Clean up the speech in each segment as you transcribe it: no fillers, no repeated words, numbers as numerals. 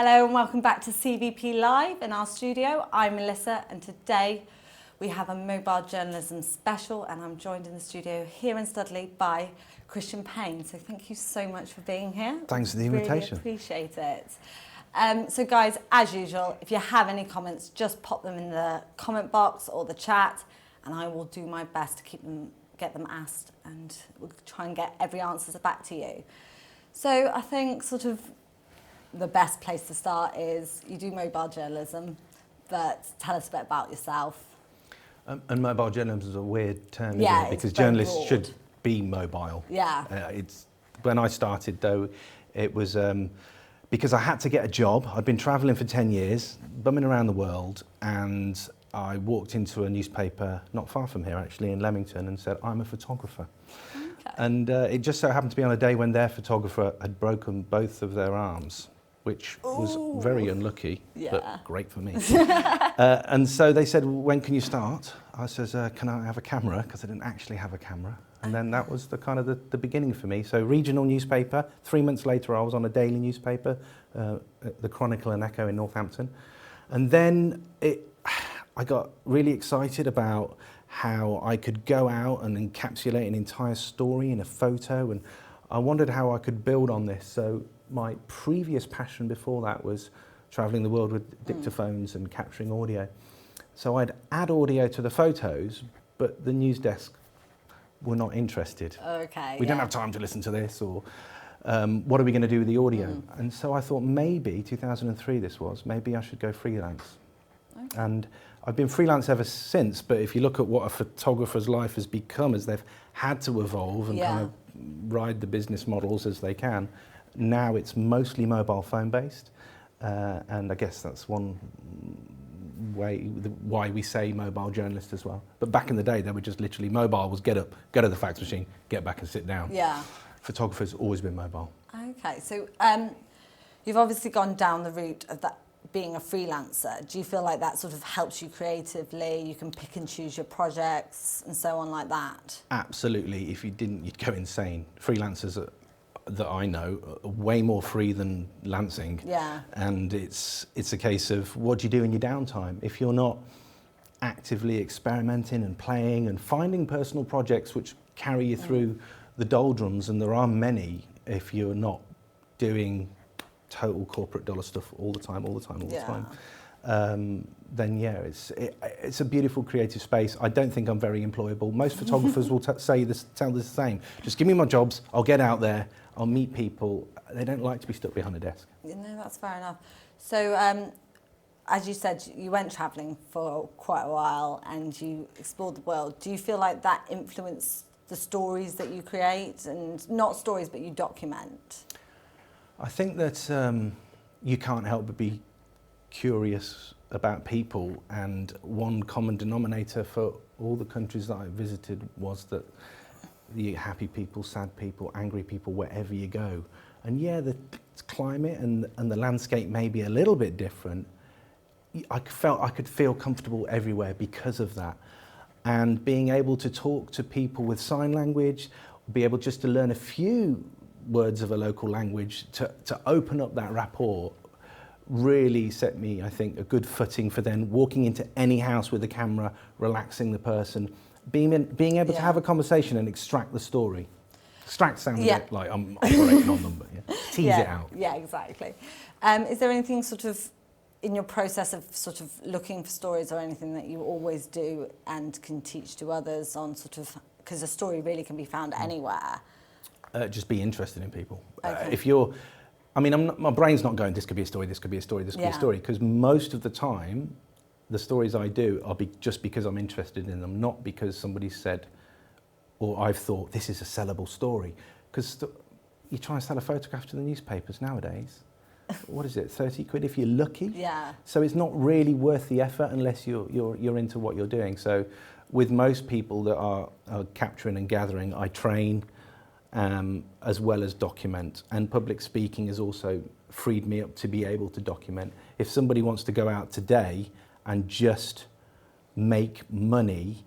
Hello and welcome back to CVP Live in our studio. I'm Melissa and today we have a mobile journalism special and I'm joined in the studio here in Studley by Christian Payne. So thank you so much for being here. Thanks for the invitation. Really appreciate it. So guys, as usual, if you have any comments, just pop them in the comment box or the chat and I will do my best to get them asked and we'll try and get every answer back to you. So I think sort of the best place to start is you do mobile journalism, but tell us a bit about yourself. And mobile journalism is a weird term, Yeah, isn't it? Because journalists broad. should be mobile. Yeah. When I started, though, it was because I had to get a job. I'd been travelling for 10 years, bumming around the world, and I walked into a newspaper not far from here, actually, in Leamington, and said, I'm a photographer. Okay. And it just so happened to be on a day when their photographer had broken both of their arms, which was very unlucky, but great for me. And so they said, when can you start? I says, can I have a camera? Because I didn't actually have a camera. And then that was the beginning for me. So regional newspaper, 3 months later I was on a daily newspaper, the Chronicle and Echo in Northampton. And then I got really excited about how I could go out and encapsulate an entire story in a photo. And I wondered how I could build on this. So my previous passion before that was travelling the world with dictaphones and capturing audio. So I'd add audio to the photos, but the news desk were not interested. Okay. We don't have time to listen to this, or what are we going to do with the audio? And so I thought maybe, 2003 this was, maybe I should go freelance. Okay. And I've been freelance ever since, but if you look at what a photographer's life has become as they've had to evolve and kind of ride the business models as they can, now it's mostly mobile phone based, and I guess that's one way why we say mobile journalist as well. But back in the day, they were just literally mobile was get up, go to the fax machine, get back and sit down. Yeah. Photographer's always been mobile. Okay, so you've obviously gone down the route of that being a freelancer. Do you feel like that sort of helps you creatively? You can pick and choose your projects and so on like that? Absolutely. If you didn't, you'd go insane. Freelancers that I know are way more free than Lansing. Yeah. And it's a case of what do you do in your downtime? If you're not actively experimenting and playing and finding personal projects which carry you through the doldrums, and there are many, if you're not doing total corporate dollar stuff all the time, then yeah, it's a beautiful creative space. I don't think I'm very employable. Most photographers will tell the same. Just give me my jobs, I'll get out there, I'll meet people. They don't like to be stuck behind a desk. No, that's fair enough. So, as you said, you went travelling for quite a while and you explored the world. Do you feel like that influenced the stories that you create, and not stories, but you document? I think that you can't help but be curious about people, and one common denominator for all the countries that I visited was that the happy people, sad people, angry people, wherever you go. And yeah, the climate and the landscape may be a little bit different. I felt I could feel comfortable everywhere because of that. And being able to talk to people with sign language, be able just to learn a few words of a local language to open up that rapport really set me, I think, a good footing for then walking into any house with a camera, relaxing the person, being able to have a conversation and extract the story. Extract sounds a bit like I'm operating on them, but tease it out. Yeah, exactly. Is there anything sort of in your process of sort of looking for stories or anything that you always do and can teach to others on sort of, because a story really can be found anywhere? Just be interested in people. Okay. If you're, I mean, my brain's not going, this could be a story, this could be a story, this could be a story, because most of the time, the stories I do are just because I'm interested in them, not because somebody said, or I've thought, this is a sellable story. Because you try and sell a photograph to the newspapers nowadays, what is it, 30 quid if you're lucky? Yeah. So it's not really worth the effort unless you're into what you're doing. So with most people that are capturing and gathering, I train, as well as document, and public speaking has also freed me up to be able to document. If somebody wants to go out today and just make money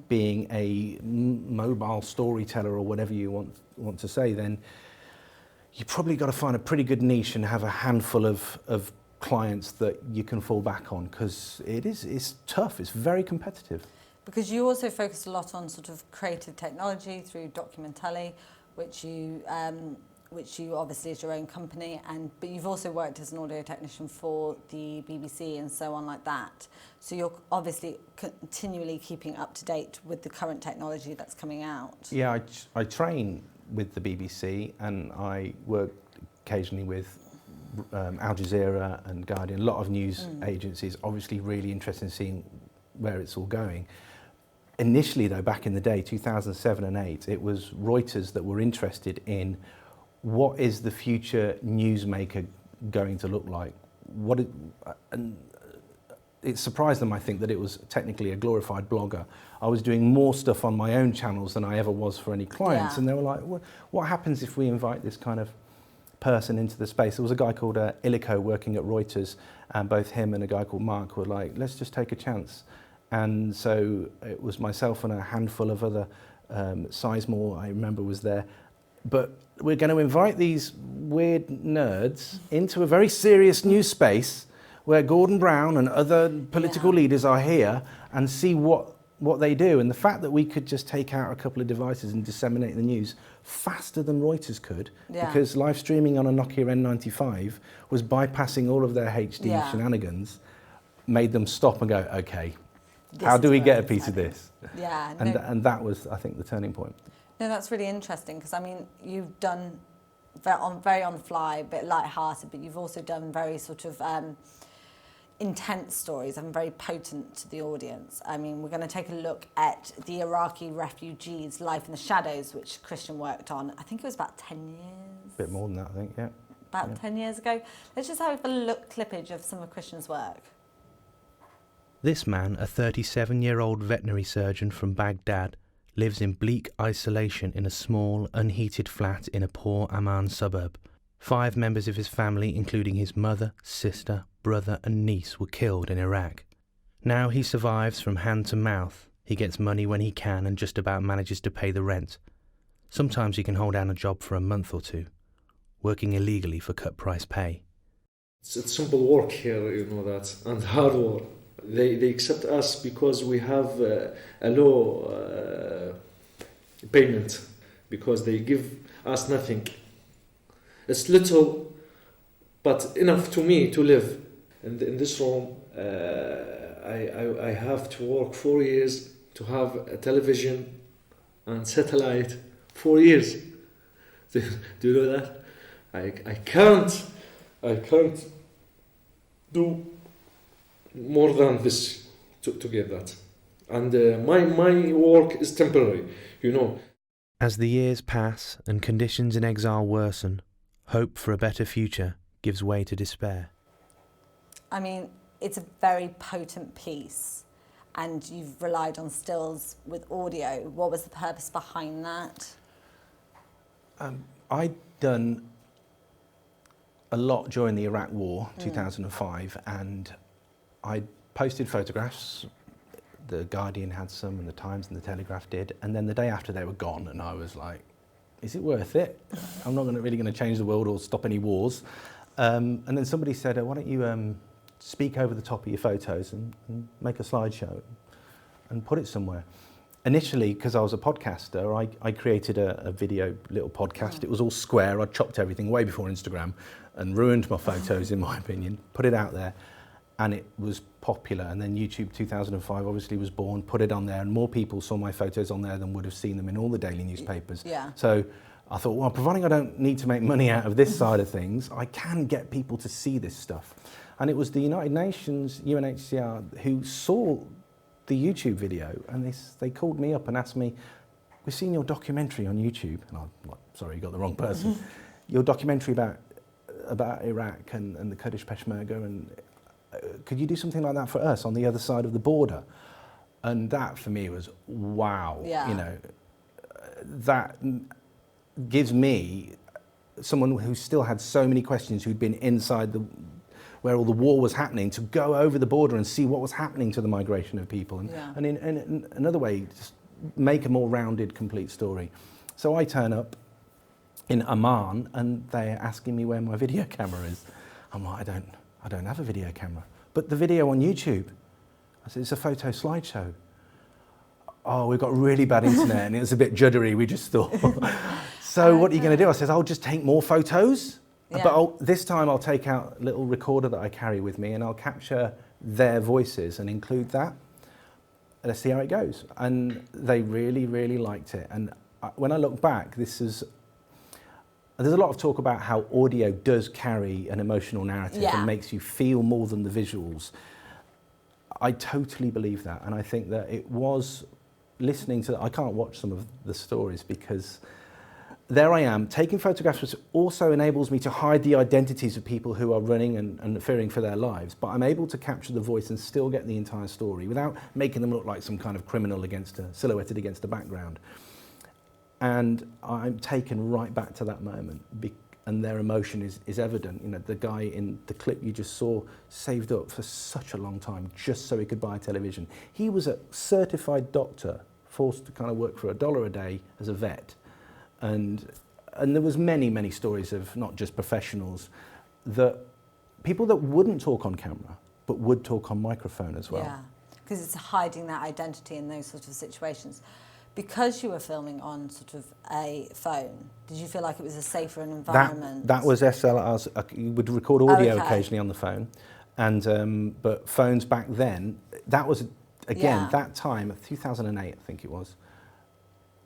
being a mobile storyteller or whatever you want to say, then you probably got to find a pretty good niche and have a handful of clients that you can fall back on, because it's tough, it's very competitive. Because you also focus a lot on sort of creative technology through Documentally, which you obviously is your own company, but you've also worked as an audio technician for the BBC and so on like that. So you're obviously continually keeping up to date with the current technology that's coming out. Yeah, I train with the BBC, and I work occasionally with Al Jazeera and Guardian, a lot of news agencies, obviously really interested in seeing where it's all going. Initially though, back in the day, 2007 and 8, it was Reuters that were interested in what is the future newsmaker going to look like. And it surprised them, I think, that it was technically a glorified blogger. I was doing more stuff on my own channels than I ever was for any clients, Yeah. and they were like, what happens if we invite this kind of person into the space? There was a guy called Illico working at Reuters, and both him and a guy called Mark were like, let's just take a chance. And so it was myself and a handful of other, Sizemore, I remember, was there. But we're going to invite these weird nerds into a very serious news space where Gordon Brown and other political leaders are here, and see what they do. And the fact that we could just take out a couple of devices and disseminate the news faster than Reuters could, because live streaming on a Nokia N95 was bypassing all of their HD shenanigans, made them stop and go, okay, how do we get a piece of this? Yeah. And that was, I think, the turning point. No, that's really interesting, because I mean, you've done very on the fly, a bit light-hearted, but you've also done very sort of intense stories and very potent to the audience. I mean, we're going to take a look at the Iraqi refugees' life in the shadows, which Christian worked on. I think it was about 10 years. A bit more than that, I think, yeah. About 10 years ago. Let's just have a look clippage of some of Christian's work. This man, a 37-year-old veterinary surgeon from Baghdad, lives in bleak isolation in a small, unheated flat in a poor Amman suburb. 5 members of his family, including his mother, sister, brother and niece, were killed in Iraq. Now he survives from hand to mouth. He gets money when he can and just about manages to pay the rent. Sometimes he can hold down a job for a month or two, working illegally for cut-price pay. It's simple work here, you know that, and hard work. They accept us because we have a low payment, because they give us nothing. It's little, but enough to me to live. And in this room, I have to work 4 years to have a television and satellite. 4 years. Do you know that? I can't do more than this to get that. And my work is temporary, you know. As the years pass and conditions in exile worsen, hope for a better future gives way to despair. I mean, it's a very potent piece, and you've relied on stills with audio. What was the purpose behind that? I'd done a lot during the Iraq War, 2005, and I posted photographs. The Guardian had some, and the Times and the Telegraph did, and then the day after they were gone, and I was like, is it worth it? I'm not really going to change the world or stop any wars. And then somebody said, why don't you speak over the top of your photos and make a slideshow and put it somewhere. Initially, because I was a podcaster, I created a video little podcast. It was all square. I chopped everything way before Instagram and ruined my photos, in my opinion, put it out there, and it was popular. And then YouTube 2005 obviously was born, put it on there, and more people saw my photos on there than would have seen them in all the daily newspapers. Yeah. So I thought, well, providing I don't need to make money out of this side of things, I can get people to see this stuff. And it was the United Nations, UNHCR, who saw the YouTube video, and they called me up and asked me, we've seen your documentary on YouTube. And I'm like, sorry, you got the wrong person. Your documentary about Iraq and the Kurdish Peshmerga, and could you do something like that for us on the other side of the border? And that for me was, wow. Yeah. You know, that gives me, someone who still had so many questions, who'd been inside where all the war was happening, to go over the border and see what was happening to the migration of people, and in another way, just make a more rounded, complete story. So I turn up in Amman, and they're asking me where my video camera is. I'm like, I I don't have a video camera. But the video on YouTube, I said, it's a photo slideshow. Oh, we've got really bad internet and it was a bit juddery, we just thought. So what are you going to do? I said, I'll just take more photos, but this time I'll take out a little recorder that I carry with me and I'll capture their voices and include that. And let's see how it goes. And they really, really liked it. And when I look back, there's a lot of talk about how audio does carry an emotional narrative and makes you feel more than the visuals. I totally believe that. And I think that it was listening to, I can't watch some of the stories because there I am, taking photographs, which also enables me to hide the identities of people who are running and fearing for their lives, but I'm able to capture the voice and still get the entire story without making them look like some kind of criminal silhouetted against the background. And I'm taken right back to that moment, and their emotion is evident. You know, the guy in the clip you just saw saved up for such a long time just so he could buy a television. He was a certified doctor, forced to kind of work for $1 a day as a vet. And there was many stories of not just professionals, that people that wouldn't talk on camera, but would talk on microphone as well. Yeah, because it's hiding that identity in those sort of situations. Because you were filming on sort of a phone, did you feel like it was a safer environment? That was SLRs. You would record audio occasionally on the phone, and but phones back then, that was again that time, 2008, I think it was,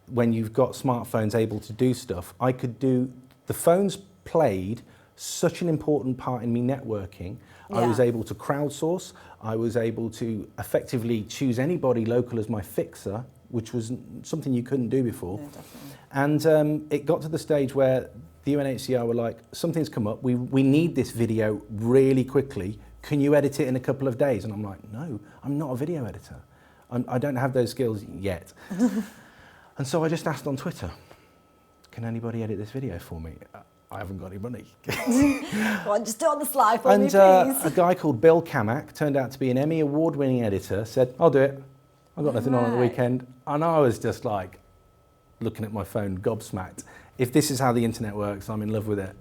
when you've got smartphones able to do stuff. I could do, the phones played such an important part in me networking. I was able to crowdsource. I was able to effectively choose anybody local as my fixer, which was something you couldn't do before. Yeah, and it got to the stage where the UNHCR were like, something's come up, we need this video really quickly, can you edit it in a couple of days? And I'm like, no, I'm not a video editor. I don't have those skills yet. And so I just asked on Twitter, can anybody edit this video for me? I haven't got any money. Go on, just do it on the slide for me, please. A guy called Bill Kamak, turned out to be an Emmy award-winning editor, said, I'll do it. I've got nothing on at the weekend. And I was just like, looking at my phone, gobsmacked. If this is how the internet works, I'm in love with it.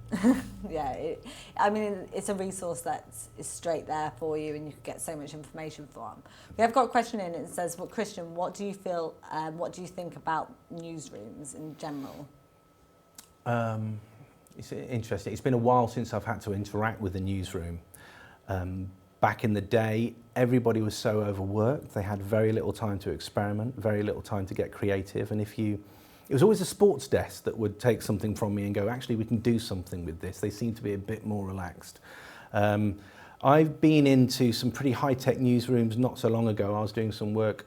Yeah, I mean, it's a resource that is straight there for you and you can get so much information from. We have got a question in, it says, well, Christian, what do you think about newsrooms in general? It's interesting. It's been a while since I've had to interact with a newsroom. Back in the day, everybody was so overworked. They had very little time to experiment, very little time to get creative. And it was always a sports desk that would take something from me and go, actually, we can do something with this. They seem to be a bit more relaxed. I've been into some pretty high-tech newsrooms not so long ago. I was doing some work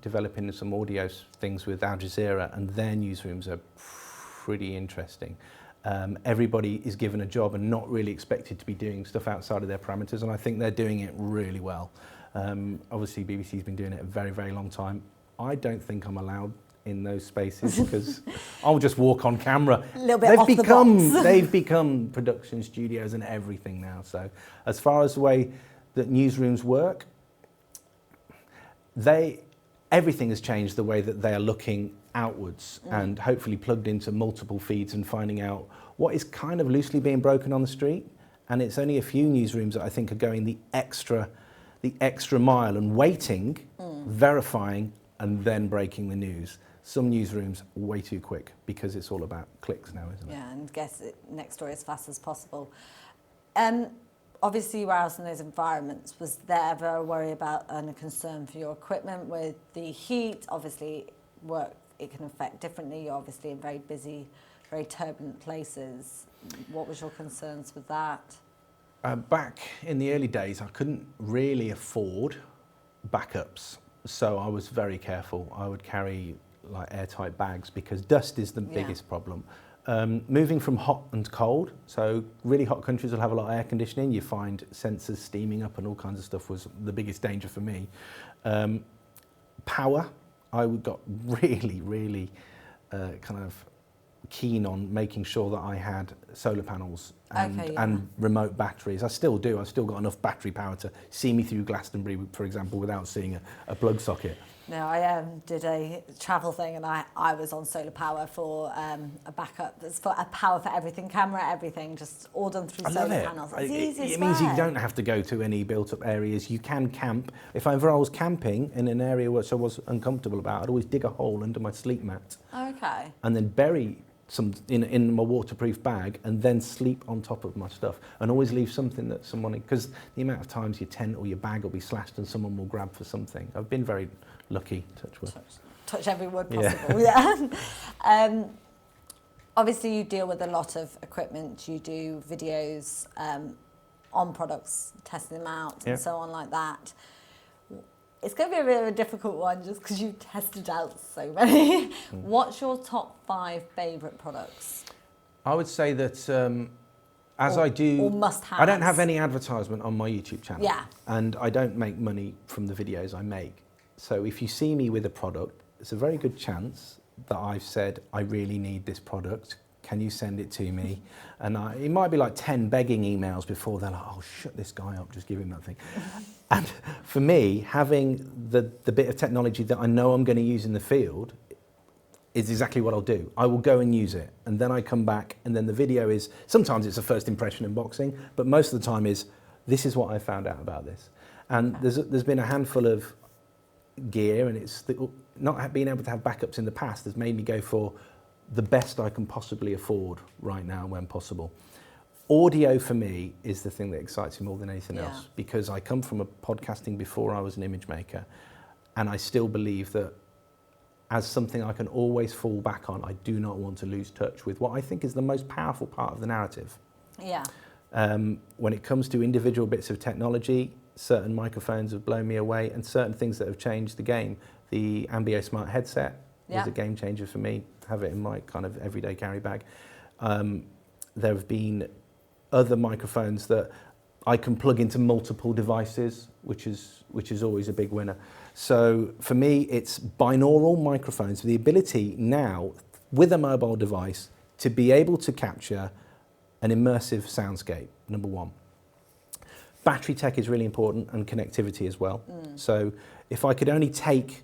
developing some audio things with Al Jazeera, and their newsrooms are pretty interesting. Everybody is given a job and not really expected to be doing stuff outside of their parameters, and I think they're doing it really well. Obviously, BBC's been doing it a very, very long time. I don't think I'm allowed in those spaces because I'll just walk on camera. A little bit off the box. They've become production studios and everything now. So as far as the way that newsrooms work, everything has changed the way that they are looking outwards and hopefully plugged into multiple feeds and finding out what is kind of loosely being broken on the street. And it's only a few newsrooms that I think are going the extra mile and waiting, verifying, and then breaking the news. Some newsrooms way too quick because it's all about clicks now, isn't it? Yeah, and get it next story as fast as possible. Obviously, you were out in those environments. Was there ever a worry about and a concern for your equipment with the heat? Obviously, work, it can affect differently. You're obviously in very busy, very turbulent places. What was your concerns with that? Back in the early days, I couldn't really afford backups. So I was very careful. I would carry like airtight bags because dust is the biggest problem. Moving from hot and cold, so really hot countries will have a lot of air conditioning. You find sensors steaming up and all kinds of stuff was the biggest danger for me. Power, I got really kind of keen on making sure that I had solar panels and remote batteries. I still do. I've still got enough battery power to see me through Glastonbury, for example, without seeing a plug socket. No, I did a travel thing, and I was on solar power for a backup. It's for a power for everything camera, everything, just all done through solar panels. It's easy. It means you don't have to go to any built-up areas. You can camp. If ever I was camping in an area which I was uncomfortable about, I'd always dig a hole under my sleep mat. Okay. And then bury some in my waterproof bag, and then sleep on top of my stuff, and always leave something that someone, because the amount of times your tent or your bag will be slashed and someone will grab for something. I've been very lucky, touch wood. Touch every word possible, yeah. Obviously you deal with a lot of equipment, you do videos on products, testing them out and so on like that. It's going to be a bit of a difficult one just because you've tested out so many. What's your top 5 favourite products? I would say that I do... Or must-haves. I don't have any advertisement on my YouTube channel. Yeah. And I don't make money from the videos I make. So if you see me with a product, it's a very good chance that I've said, I really need this product. Can you send it to me? And it might be like 10 begging emails before they're like, oh, shut this guy up, just give him that thing. And for me, having the bit of technology that I know I'm going to use in the field is exactly what I'll do. I will go and use it. And then I come back, and then the video is, sometimes it's a first impression unboxing, but most of the time is, this is what I found out about this. And there's been a handful of gear, and it's not being able to have backups in the past has made me go for the best I can possibly afford right now when possible. Audio for me is the thing that excites me more than anything else, because I come from a podcasting before I was an image maker, and I still believe that as something I can always fall back on, I do not want to lose touch with what I think is the most powerful part of the narrative. Yeah. When it comes to individual bits of technology, certain microphones have blown me away, and certain things that have changed the game. The Mbi Smart Headset was a game changer for me. Have it in my kind of everyday carry bag. There have been other microphones that I can plug into multiple devices, which is always a big winner. So for me, it's binaural microphones, the ability now with a mobile device to be able to capture an immersive soundscape, number one. Battery tech is really important, and connectivity as well. So if I could only take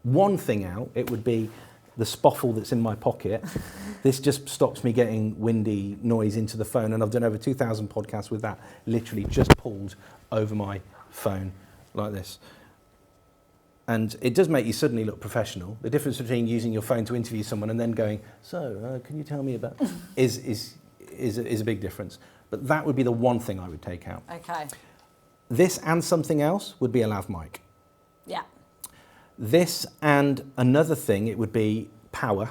one thing out, it would be the spoffle that's in my pocket. This just stops me getting windy noise into the phone, and I've done over 2,000 podcasts with that literally just pulled over my phone like this. And it does make you suddenly look professional. The difference between using your phone to interview someone and then going, so can you tell me about, is a big difference. But that would be the one thing I would take out. Okay. This and something else would be a lav mic. Yeah. This and another thing, it would be power.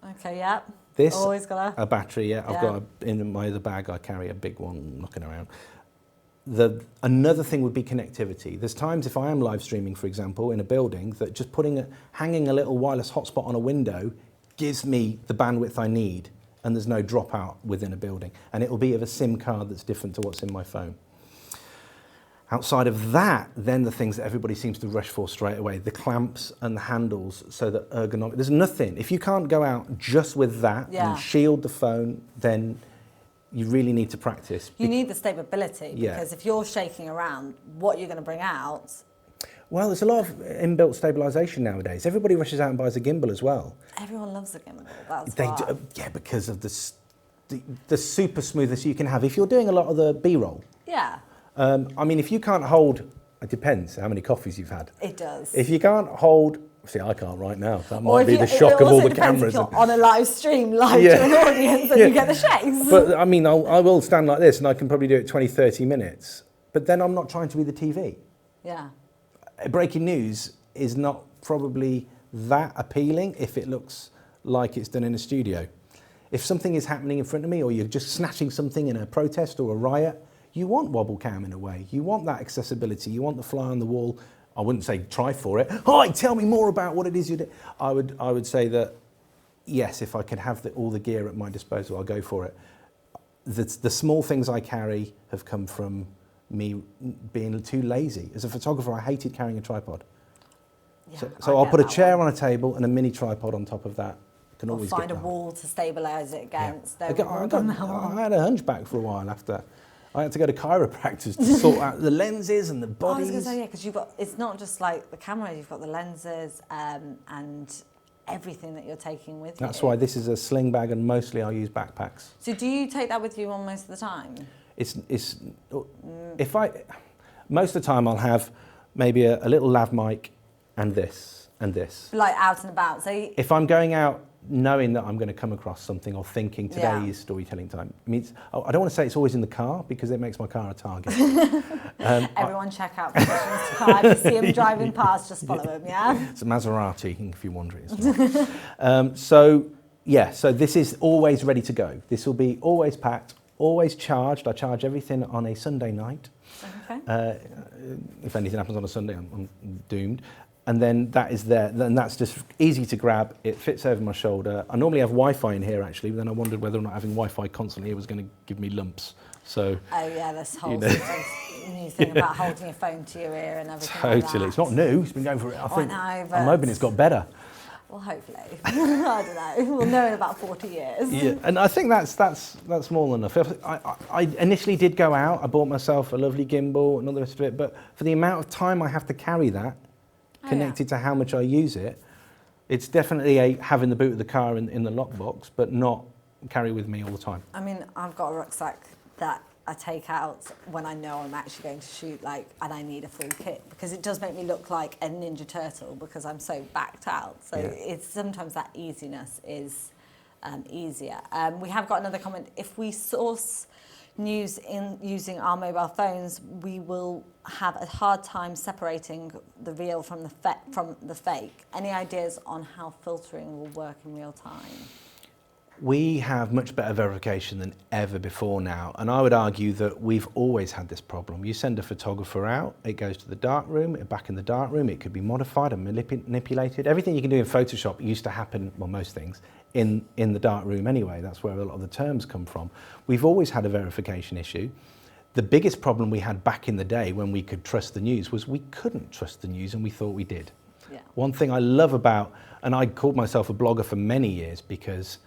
Okay, yeah. This, always got a battery, yeah. I've got in my other bag, I carry a big one knocking around. Another thing would be connectivity. There's times if I am live streaming, for example, in a building, that just hanging a little wireless hotspot on a window gives me the bandwidth I need, and there's no dropout within a building. And it'll be of a SIM card that's different to what's in my phone. Outside of that, then the things that everybody seems to rush for straight away, the clamps and the handles, so that ergonomic, there's nothing. If you can't go out just with that and shield the phone, then you really need to practice. You need the stability, because if you're shaking around, what you're going to bring out. Well, there's a lot of inbuilt stabilisation nowadays. Everybody rushes out and buys a gimbal as well. Everyone loves a gimbal, that's why. Yeah, because of the super smoothness you can have. If you're doing a lot of the B-roll. Yeah. I mean, if you can't hold, it depends how many coffees you've had. It does. If you can't hold, see, I can't right now. That might be the shock of all the cameras. If you're on a live stream, live to an audience, and you get the shakes. But I mean, I will stand like this, and I can probably do it 20, 30 minutes. But then I'm not trying to be the TV. Yeah. Breaking news is not probably that appealing if it looks like it's done in a studio. If something is happening in front of me, or you're just snatching something in a protest or a riot, you want wobble cam in a way. You want that accessibility. You want the fly on the wall. I wouldn't say try for it. Hi, tell me more about what it is you do. I would say that, yes, if I could have all the gear at my disposal, I'll go for it. The small things I carry have come from me being too lazy. As a photographer, I hated carrying a tripod. Yeah, so I'll put a chair on a table and a mini tripod on top of that. Can always find a wall to stabilise it against. I had a hunchback for a while after I had to go to chiropractors to sort out the lenses and the I was bodies. going to say, yeah, because it's not just like the camera, you've got the lenses and everything that you're taking with you. That's why this is a sling bag, and mostly I use backpacks. So do you take that with you on most of the time? Most of the time I'll have maybe a little lav mic and this and this. Like out and about. So If I'm going out knowing that I'm going to come across something or thinking today Yeah. is storytelling time, I mean, I don't want to say it's always in the car because it makes my car a target. everyone check out Positions to car. If you see him driving past, just follow him, yeah? It's a Maserati, if you're wondering. It's not. So this is always ready to go. This will be always packed, always charged. I charge everything on a Sunday night. Okay. If anything happens on a Sunday, I'm doomed. And then that is there. Then that's just easy to grab. It fits over my shoulder. I normally have Wi-Fi in here, actually, but then I wondered whether or not having Wi-Fi constantly here was going to give me lumps. So Oh yeah, this whole know. sort of new thing about holding your phone to your ear and everything totally, like that. it's not new. It's been going for it. I think know, but I'm hoping it's got better. Well, hopefully. I don't know. We'll know in about 40 years. Yeah, and I think that's more than enough. I initially did go out. I bought myself a lovely gimbal and all the rest of it, but for the amount of time I have to carry that, connected to how much I use it, it's definitely having the boot of the car in the lockbox, but not carry with me all the time. I mean, I've got a rucksack that I take out when I know I'm actually going to shoot, and I need a full kit, because it does make me look like a Ninja Turtle because I'm so backed out. So it's sometimes that easiness is easier. We have got another comment. If we source news in using our mobile phones, we will have a hard time separating the real from the fake. Any ideas on how filtering will work in real time? We have much better verification than ever before now, and I would argue that we've always had this problem. You send a photographer out, it goes to the darkroom, back in the darkroom, it could be modified and manipulated. Everything you can do in Photoshop used to happen, well, most things, in the darkroom anyway. That's where a lot of the terms come from. We've always had a verification issue. The biggest problem we had back in the day when we could trust the news was we couldn't trust the news, and we thought we did. Yeah. One thing I love about, and I called myself a blogger for many years because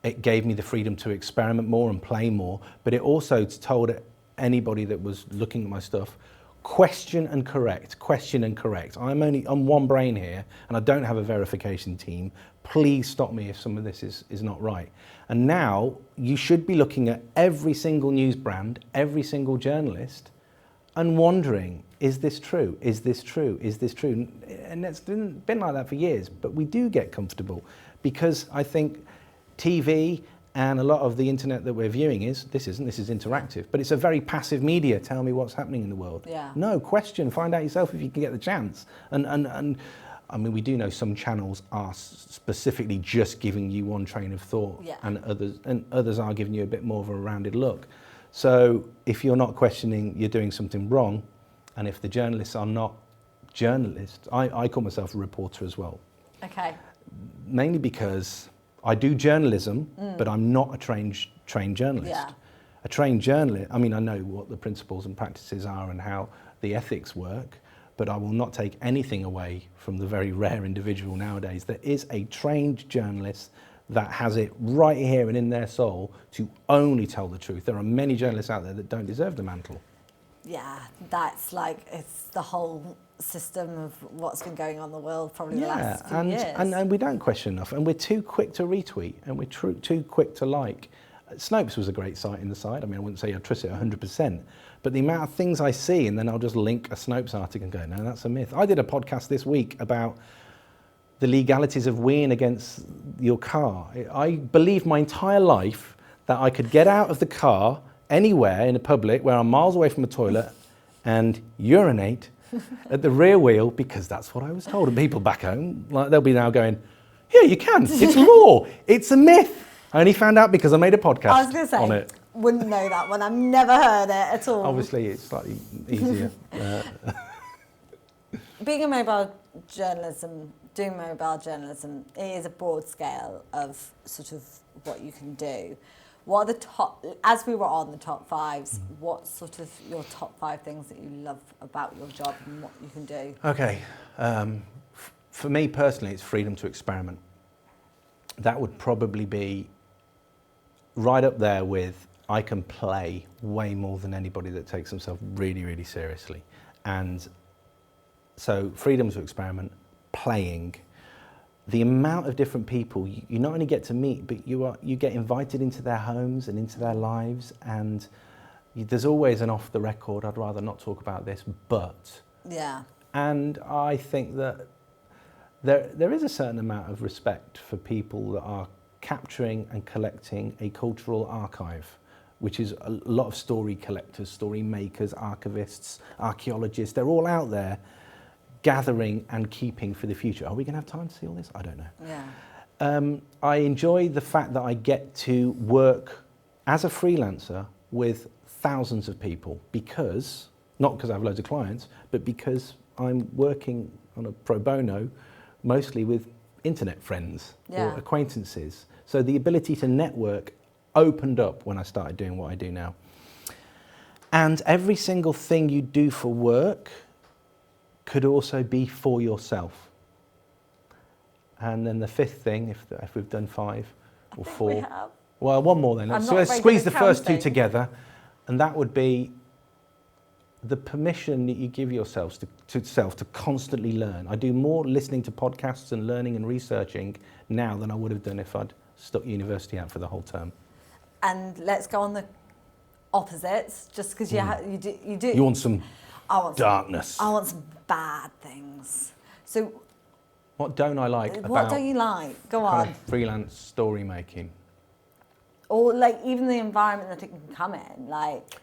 it gave me the freedom to experiment more and play more, but it also told anybody that was looking at my stuff, question and correct. I'm one brain here, and I don't have a verification team. Please stop me if some of this is not right. And now you should be looking at every single news brand, every single journalist, and wondering, is this true? Is this true? Is this true? And it's been like that for years, but we do get comfortable because I think TV and a lot of the internet that we're viewing this is interactive, but it's a very passive media. Tell me what's happening in the world. Yeah. No, question, find out yourself if you can get the chance. And I mean, we do know some channels are specifically just giving you one train of thought, and others are giving you a bit more of a rounded look. So if you're not questioning, you're doing something wrong. And if the journalists are not journalists, I call myself a reporter as well. Okay. Mainly because I do journalism, but I'm not a trained journalist. Yeah. A trained journalist, I mean, I know what the principles and practices are and how the ethics work, but I will not take anything away from the very rare individual nowadays that is a trained journalist that has it right here and in their soul to only tell the truth. There are many journalists out there that don't deserve the mantle. Yeah, that's it's the whole system of what's been going on in the world probably the last few years. And we don't question enough, and we're too quick to retweet, and we're too quick to like. Snopes was a great site in the side. I mean, I wouldn't say I trust it 100%, but the amount of things I see, and then I'll just link a Snopes article and go, no, that's a myth. I did a podcast this week about the legalities of weeing against your car. I believed my entire life that I could get out of the car anywhere in the public where I'm miles away from a toilet and urinate at the rear wheel because that's what I was told. And people back home, they'll be now going, yeah, you can. It's law. It's a myth. I only found out because I made a podcast on it. Wouldn't know that one. I've never heard it at all. Obviously, it's slightly easier. Being a mobile journalism, doing mobile journalism, it is a broad scale of sort of what you can do. What are the top, as we were on the top fives, what's sort of your top 5 things that you love about your job and what you can do? Okay. For me personally, it's freedom to experiment. That would probably be right up there with I can play way more than anybody that takes themselves really, really seriously. And so freedom to experiment, playing, the amount of different people you not only get to meet, but you get invited into their homes and into their lives, and there's always an off the record, I'd rather not talk about this, but. Yeah. And I think that there is a certain amount of respect for people that are capturing and collecting a cultural archive, which is a lot of story collectors, story makers, archivists, archaeologists. They're all out there gathering and keeping for the future. Are we going to have time to see all this? I don't know. Yeah. I enjoy the fact that I get to work as a freelancer with thousands of people because, not because I have loads of clients, but because I'm working on a pro bono, mostly with internet friends or acquaintances. So the ability to network opened up when I started doing what I do now. And every single thing you do for work could also be for yourself. And then the fifth thing, if we've done 5 or 4. We have. Well, one more then. So let's squeeze the first 2 together. And that would be the permission that you give yourselves to constantly learn. I do more listening to podcasts and learning and researching now than I would have done if I'd stuck university out for the whole term. And let's go on the opposites, just because you do. You want some darkness. I want some bad things. So what don't I like what about don't you like? Go kind on. of freelance story making? Or like even the environment that it can come in, like.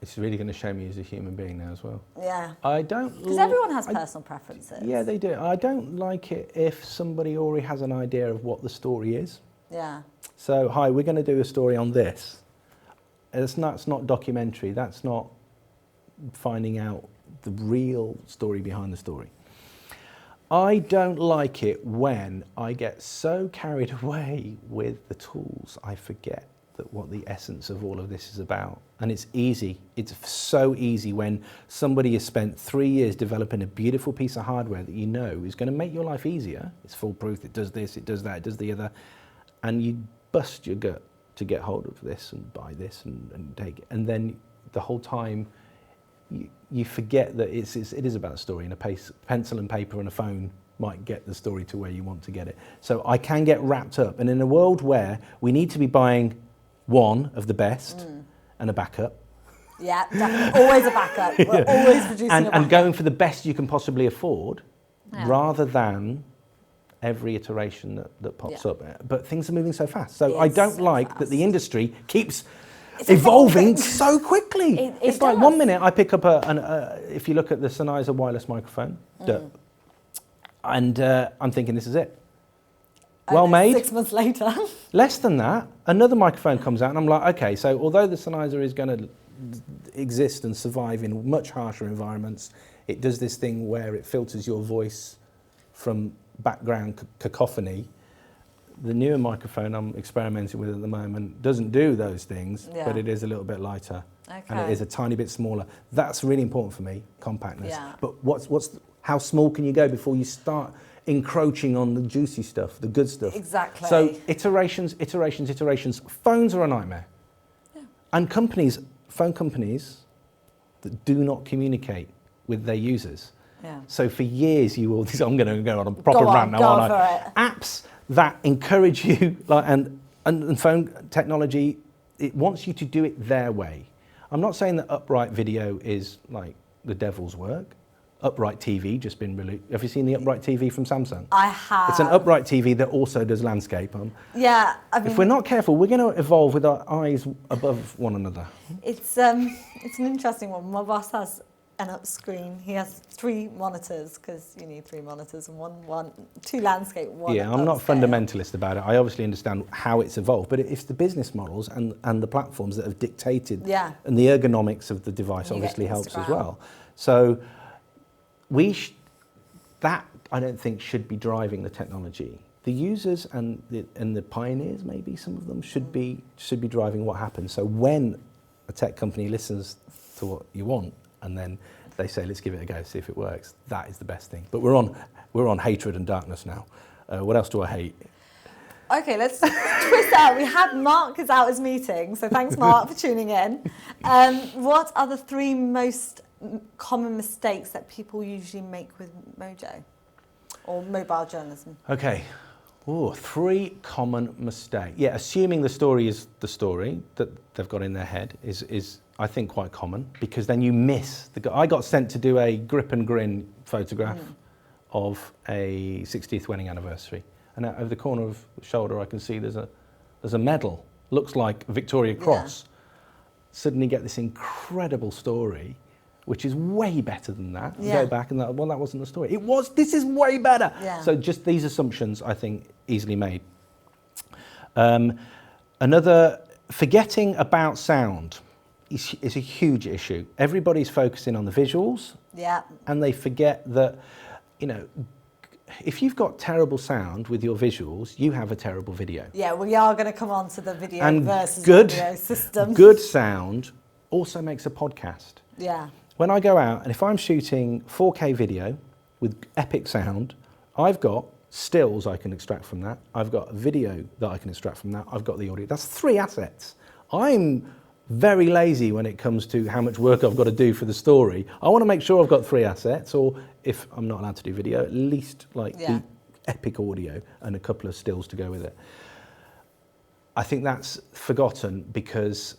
It's really going to show me as a human being now as well. Yeah. I don't. Because everyone has personal preferences. Yeah, they do. I don't like it if somebody already has an idea of what the story is. Yeah. So, hi, we're going to do a story on this. It's not documentary. That's not finding out the real story behind the story. I don't like it when I get so carried away with the tools, I forget what the essence of all of this is about. And it's easy. It's so easy when somebody has spent 3 years developing a beautiful piece of hardware that you know is going to make your life easier. It's foolproof. It does this, it does that, it does the other. And you bust your gut to get hold of this and buy this and take it. And then the whole time you forget that it is about a story, and a pencil and paper and a phone might get the story to where you want to get it. So I can get wrapped up. And in a world where we need to be buying one of the best and a backup. Yeah, definitely. Always a backup. We're always producing a backup. And going for the best you can possibly afford rather than every iteration that pops up. But things are moving so fast. So I don't like that the industry keeps evolving so quickly. It's like 1 minute I pick up if you look at the Sennheiser wireless microphone, and I'm thinking this is it. Well made. 6 months later. Less than that, another microphone comes out and I'm like, okay, so although the Sennheiser is going to exist and survive in much harsher environments, it does this thing where it filters your voice from background cacophony. The newer microphone I'm experimenting with at the moment doesn't do those things, but it is a little bit lighter and it is a tiny bit smaller. That's really important for me, compactness. Yeah. But how small can you go before you start encroaching on the juicy stuff, the good stuff? Exactly. So iterations. Phones are a nightmare. Yeah. And phone companies that do not communicate with their users. Yeah. So for years I'm going to go on a proper rant now, aren't I? Apps that encourage you, and phone technology, it wants you to do it their way. I'm not saying that upright video is like the devil's work. Upright TV just been released. Have you seen the upright TV from Samsung? I have. It's an upright TV that also does landscape. Yeah, I mean, if we're not careful, we're going to evolve with our eyes above one another. It's an interesting one. My boss has an up screen. He has 3 monitors because you need 3 monitors and 2 landscape. Yeah, I'm not fundamentalist about it. I obviously understand how it's evolved, but it's the business models and the platforms that have dictated, and the ergonomics of the device obviously helps as well. So that I don't think should be driving the technology. The users and the pioneers, maybe some of them, should be driving what happens. So when a tech company listens to what you want and then they say, let's give it a go, see if it works, that is the best thing. But we're on hatred and darkness now. What else do I hate? Okay, let's twist out. We had Mark is out his meeting, so thanks, Mark, for tuning in. What are the 3 most common mistakes that people usually make with Mojo or mobile journalism? Okay. 3 common mistakes. Yeah, assuming the story is the story that they've got in their head is I think quite common, because then you miss I got sent to do a grip and grin photograph of a 60th wedding anniversary, and out over the corner of the shoulder I can see there's a medal, looks like Victoria Cross. Suddenly get this incredible story, which is way better than that. Yeah. Go back and that wasn't the story. This is way better. Yeah. So just these assumptions, I think, easily made. Another, forgetting about sound is a huge issue. Everybody's focusing on the visuals. Yeah. And they forget that, if you've got terrible sound with your visuals, you have a terrible video. Yeah, we are going to come on to the video And versus audio system. Good sound also makes a podcast. Yeah. When I go out, and if I'm shooting 4K video with epic sound, I've got stills I can extract from that. I've got video that I can extract from that. I've got the audio. That's 3 assets. I'm very lazy when it comes to how much work I've got to do for the story. I want to make sure I've got 3 assets, or if I'm not allowed to do video, at least the epic audio and a couple of stills to go with it. I think that's forgotten because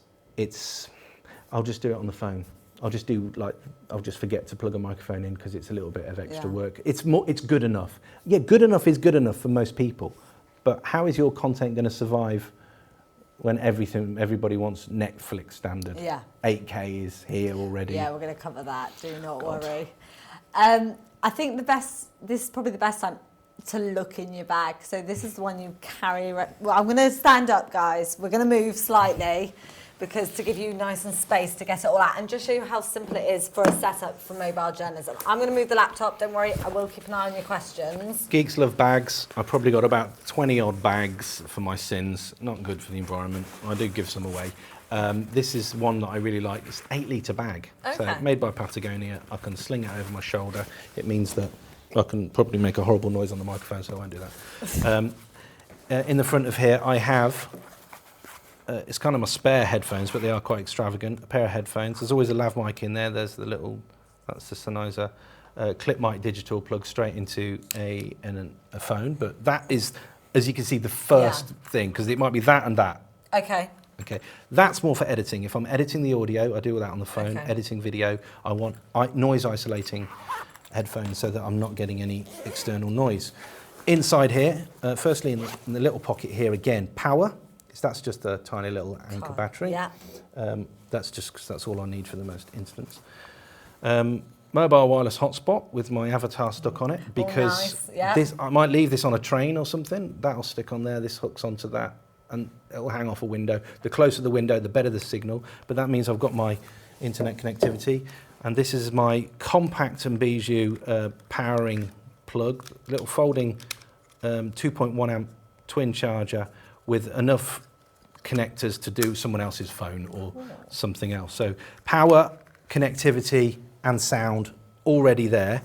I'll just do it on the phone. I'll just forget to plug a microphone in because it's a little bit of extra work. It's good enough. Yeah, good enough is good enough for most people. But how is your content going to survive when everybody wants Netflix standard? Yeah. 8K is here already. Yeah, we're going to cover that. Do not worry. I think this is probably the best time to look in your bag. So this is the one you carry. Well, I'm going to stand up, guys. We're going to move slightly, because to give you nice and space to get it all out and just show you how simple it is for a setup for mobile journalism. I'm going to move the laptop, don't worry, I will keep an eye on your questions. Geeks love bags. I've probably got about 20 odd bags for my sins. Not good for the environment. I do give some away. This is one that I really like. It's an 8-litre bag. Okay. So made by Patagonia. I can sling it over my shoulder. It means that I can probably make a horrible noise on the microphone, so I won't do that. In the front of here, I have it's kind of my spare headphones, but they are quite extravagant. A pair of headphones. There's always a lav mic in there. There's that's the Sennheiser clip mic digital plug straight into a phone. But that is, as you can see, the first thing, because it might be that and that. Okay. Okay, that's more for editing. If I'm editing the audio, I do all that on the phone. Okay. Editing video, I want noise isolating headphones so that I'm not getting any external noise. Inside here, firstly in the little pocket here again, power. That's just a tiny little anchor battery. Yeah. That's just because that's all I need for the most instance. Mobile wireless hotspot with my avatar stuck on it, because I might leave this on a train or something. That'll stick on there. This hooks onto that, and it'll hang off a window. The closer the window, the better the signal. But that means I've got my internet connectivity. And this is my compact Mbi powering plug, little folding 2.1 amp twin charger with enough connectors to do someone else's phone or something else. So power, connectivity and sound already there.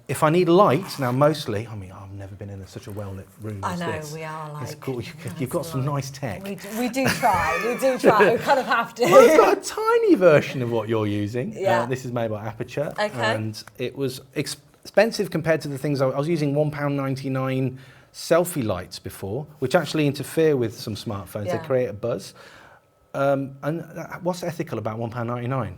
If I need light, now mostly, I've never been in such a well-lit room as this. I know, we are like... It's cool. You've got some nice tech. We do try, we kind of have to. I've got a tiny version of what you're using. Yeah. This is made by Aperture. Okay. And it was expensive compared to the things I was using £1.99 selfie lights before, which actually interfere with some smartphones. Yeah. They create a buzz. And what's ethical about £1.99?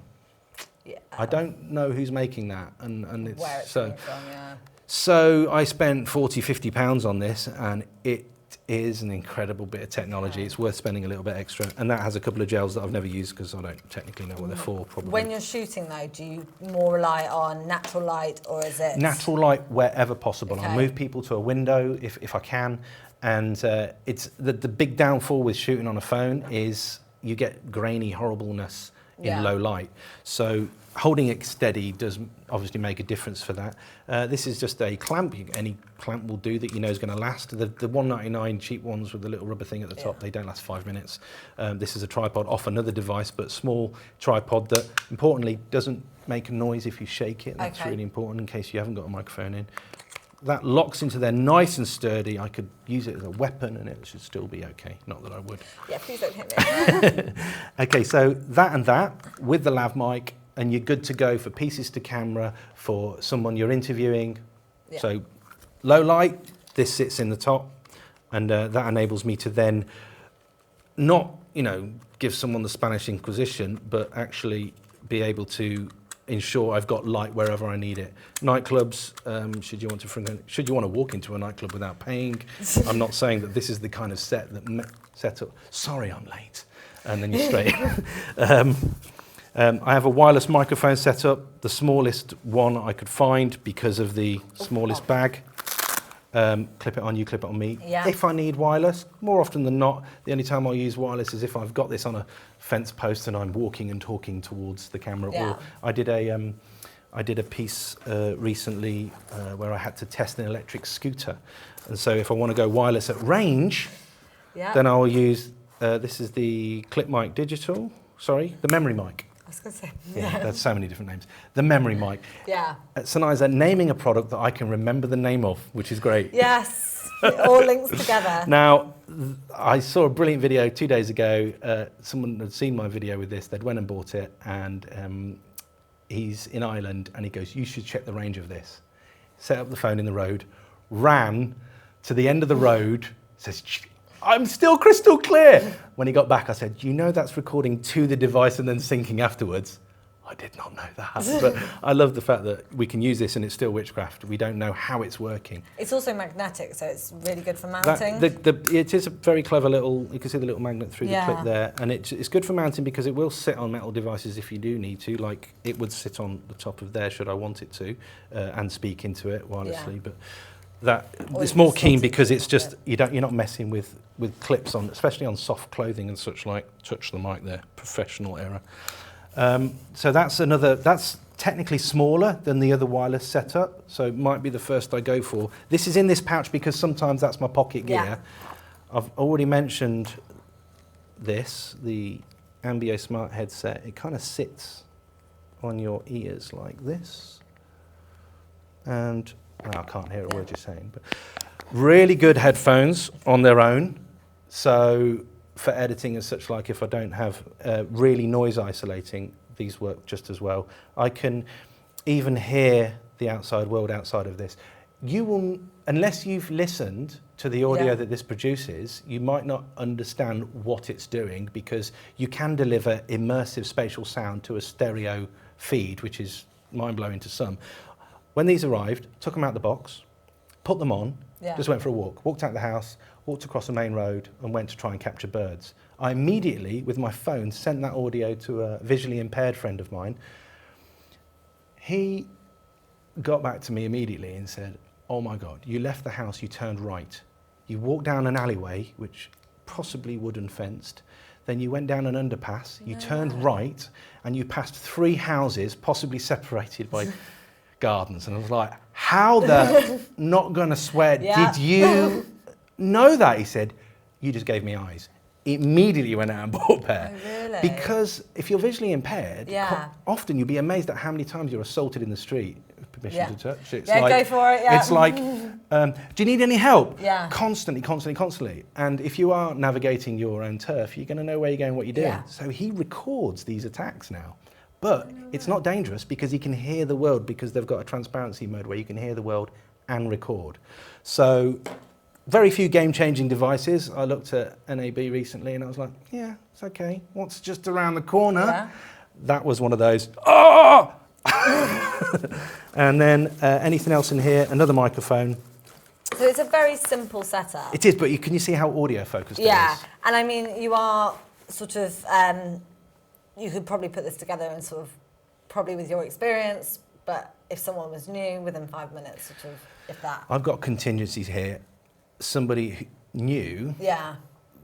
Yeah. I don't know who's making that, and it's Where it's coming from, yeah. So I spent £40–50 on this, and it is an incredible bit of technology. Okay. It's worth spending a little bit extra, and that has a couple of gels that I've never used because I don't technically know what they're for. Probably. When you're shooting though, do you more rely on natural light, or is it natural light wherever possible? Okay. I'll move people to a window if I can, and it's the big downfall with shooting on a phone is you get grainy horribleness in low light. So holding it steady does obviously make a difference for that. This is just a clamp. Any clamp will do that you know is going to last. The $1.99 cheap ones with the little rubber thing at the top, they don't last 5 minutes. This is a tripod off another device, but small tripod that, importantly, doesn't make a noise if you shake it. That's really important in case you haven't got a microphone in. that locks into there nice and sturdy. I could use it as a weapon and it should still be okay. Not that I would. Yeah, please don't hit me. Okay, so that and that with the lav mic, and you're good to go for pieces to camera for someone you're interviewing. Yeah. So low light, this sits in the top, and that enables me to then not, give someone the Spanish Inquisition, but actually be able to ensure I've got light wherever I need it. Nightclubs, should you want to walk into a nightclub without paying? I'm not saying that this is the kind of setup. Sorry, I'm late, and then you're straight. I have a wireless microphone set up, the smallest one I could find because of the smallest bag. Clip it on you, clip it on me. Yeah. If I need wireless, more often than not, the only time I'll use wireless is if I've got this on a fence post and I'm walking and talking towards the camera. Yeah. Or I did a piece recently where I had to test an electric scooter. And so if I want to go wireless at range, then I'll use, this is the Clip Mic Digital, the memory mic. I was going to say. Yeah, there's so many different names. The memory mic. Yeah. At Sennheiser, naming a product that I can remember the name of, which is great. Yes, it all links together. Now, I saw a brilliant video 2 days ago. Someone had seen my video with this. They'd went and bought it, and he's in Ireland, and he goes, you should check the range of this. Set up the phone in the road, ran to the end of the road, says, I'm still crystal clear. When he got back, I said, that's recording to the device and then syncing afterwards. I did not know that, but I love the fact that we can use this and it's still witchcraft. We don't know how it's working. It's also magnetic, so it's really good for mounting. It is a very clever little, you can see the little magnet through the clip there, and it's good for mounting because it will sit on metal devices if you do need to, like it would sit on the top of there should I want it to, and speak into it wirelessly, but it's more keen because it's just, you're not messing with clips on, especially on soft clothing and such like. Touch the mic there, professional error. So that's technically smaller than the other wireless setup, so it might be the first I go for. This is in this pouch because sometimes that's my pocket gear. Yeah. I've already mentioned this, the Mbi Smart Headset. It kind of sits on your ears like this. And I can't hear a word you're saying, but really good headphones on their own. So for editing and such like, if I don't have really noise isolating, these work just as well. I can even hear the outside world outside of this. You will, unless you've listened to the audio that this produces, you might not understand what it's doing because you can deliver immersive spatial sound to a stereo feed, which is mind-blowing to some. When these arrived, took them out the box, put them on, just went for a walk, walked out the house, walked across the main road and went to try and capture birds. I immediately, with my phone, sent that audio to a visually impaired friend of mine. He got back to me immediately and said, oh my God, you left the house, you turned right. You walked down an alleyway, which possibly wooden fenced, then you went down an underpass, you turned right, and you passed 3 houses, possibly separated by gardens. And I was like, how the, not gonna swear, did you know that? He said, you just gave me eyes. Immediately went out and bought a pair. Oh, really? Because if you're visually impaired, often you'll be amazed at how many times you're assaulted in the street. Permission to touch. It's like, go for it, It's like, do you need any help? Yeah. Constantly. And if you are navigating your own turf, you're gonna know where you're going, what you're doing. Yeah. So he records these attacks now. But it's not dangerous because he can hear the world because they've got a transparency mode where you can hear the world and record. So very few game-changing devices. I looked at NAB recently and I was like, yeah, it's okay. What's just around the corner? Yeah. That was one of those, oh! And then anything else in here? Another microphone. So it's a very simple setup. It is, but can you see how audio focused it Yeah, is? and I mean, you are sort of, you could probably put this together and sort of, probably with your experience, but if someone was new, within 5 minutes, sort of, if that. I've got contingencies here. Somebody new